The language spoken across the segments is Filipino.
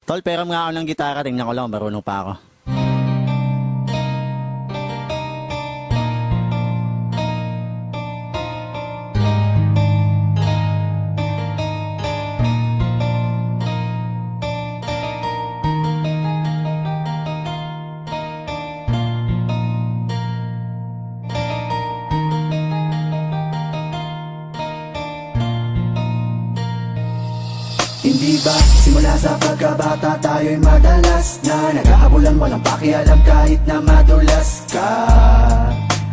Tol, peram nga ako ng gitara. Tingnan ko lang, marunong pa ako. Hindi ba simula sa pagkabata tayo'y madalas na naghahabulan, walang pakialam kahit na madulas ka.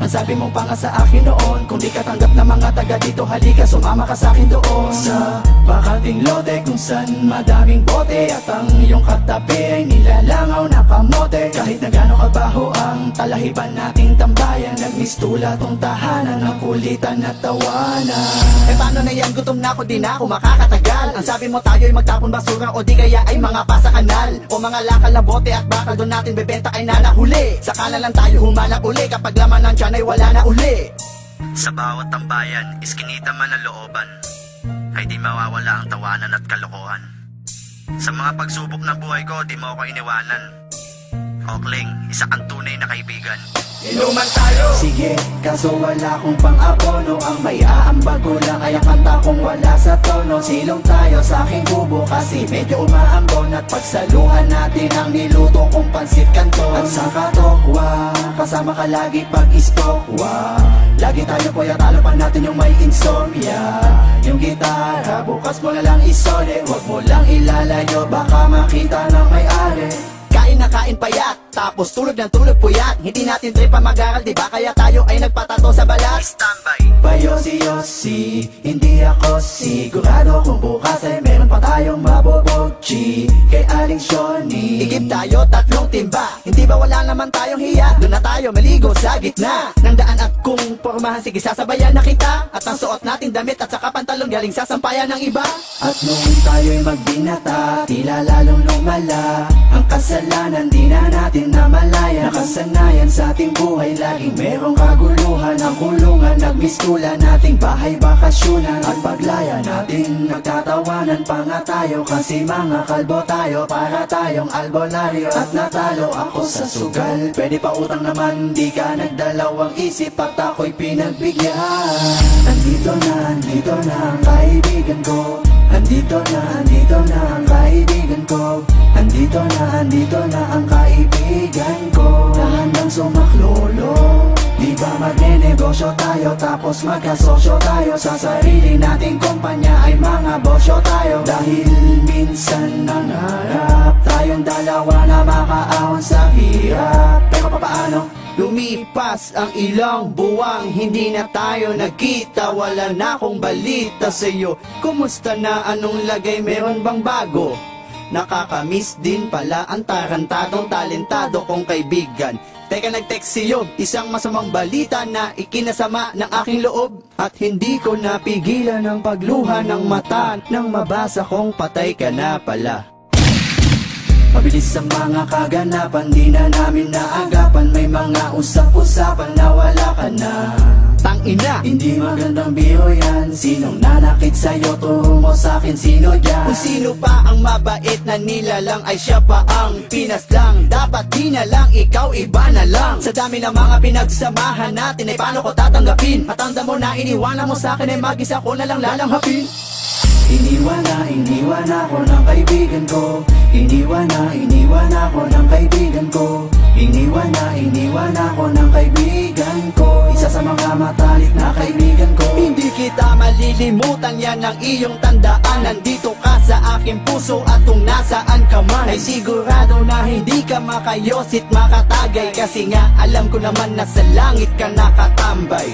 Ang sabi mo pa nga sa akin noon, kung di ka tanggap na mga taga dito, halika sumama ka sa akin doon sa bakating lote kung saan madaming bote, at ang iyong katabi ay nilalangaw na kamote. Kahit na gano'ng kabaho ang talahiban nating tambayan, nagmistula tong tahanan ng kulitan at tawanan. Eh paano na yan, gutom na ako, di na ako makakatagal. Ang sabi mo tayo'y magtapon basura o di kaya ay mga pasa kanal, o mga lakal na bote at bakal doon natin bebenta kay nanahuli. Saka na lang tayo humanap uli kapag laman ng tiyan ay wala na uli. Sa bawat tambayan, iskinita man ang looban, ay di mawawala ang tawanan at kalokohan. Sa mga pagsubok ng buhay ko, di mo ako iniwanan. Okling, isa kang tunay na kaibigan. Inuman tayo! Sige, kaso wala kong pang-abono. Ang may aambag ko lang ay ang kanta kong wala sa tono. Silong tayo sa aking kubo kasi medyo umaambon, at pagsaluhan natin ang niluto kong pansit kanton. At sa katokwa, kasama ka lagi pag-istokwa. Lagi tayo kuya, talo pa natin yung may insomnia. Yung gitara, bukas mo na lang isole. Huwag mo lang ilalayo, baka makita ng may-ari. Kain na kain payat, tapos tulog ng tulog puyat. Hindi natin trip pa mag-aral, diba? Kaya tayo ay nagpatato sa balat. Standby! Payosi-yosi, hindi ako sigurado kung bukas ay meron pa tayong mabobogchi kay Aling Shoni. Igib tayo, tatlong timba. Hindi ba wala naman tayong hiya? Doon na tayo maligo sa gitna ng daan, at kung pormahan, sige sasabayan na kita. At ang suot nating damit at saka pantalon galing sa sampayan ng iba. At nung tayo'y magbinata, tila lalong lumala ang kasalanan, di na natin namalayan. Nakasanayan sa ating buhay, laging merong kaguluhan. Ang kulungan, nagmistula nating bahay bakasyunan. At paglaya natin, nagtatawanan pa nga tayo kasi mga kalbo tayo, para tayong albularyo. At natalo ako sa sugal, pwede pa utang naman, di ka nagdalawang isip at ako'y pinagbigyan. Andito na ang kaibigan ko. Andito na ang kaibigan ko. Andito na ang kaibigan ko, na handang sumaklolo. Di ba magnenegosyo tayo, tapos magkasosyo tayo. Sa sarili nating kumpanya ay mga bosyo tayo. Dahil minsan nangarap tayong dalawa na makaahon sa hirap. Pero papaano? Lumipas ang ilang buwang, hindi na tayo nagkita. Wala na akong balita sa'yo. Kumusta na, anong lagay, meron bang bago? Nakakamiss din pala ang tarantadong talentado kong kaibigan. Teka, nag-text sa'yo, isang masamang balita na ikinasama ng aking loob. At hindi ko napigilan ang pagluha ng mata nang mabasa kong patay ka na pala. Mabilis ang mga kaganapan, di na namin naagapan. May mga usap-usapan na wala ka na. Tangina! Hindi magandang biro yan. Sinong nanakit sa'yo, turo mo sa'kin sino yan. Kung sino pa ang mabait na nilalang ay siya pa ang pinaslang. Dapat di na lang, ikaw iba na lang. Sa dami ng mga pinagsamahan natin ay paano ko tatanggapin? Matanda mo na iniwanan mo sa'kin ay mag-isa ko na lang lalanghapin. Iniwan ako ng kaibigan ko. Iniwan ako ng kaibigan ko. Iniwan ako ng kaibigan ko. Isa sa mga matalik na kaibigan ko. Hindi kita malilimutan, yan ang iyong tandaan. Nandito ka sa aking puso, at kung nasaan ka man ay sigurado na hindi ka makayosit makatagay. Kasi nga alam ko naman na sa langit ka nakatambay.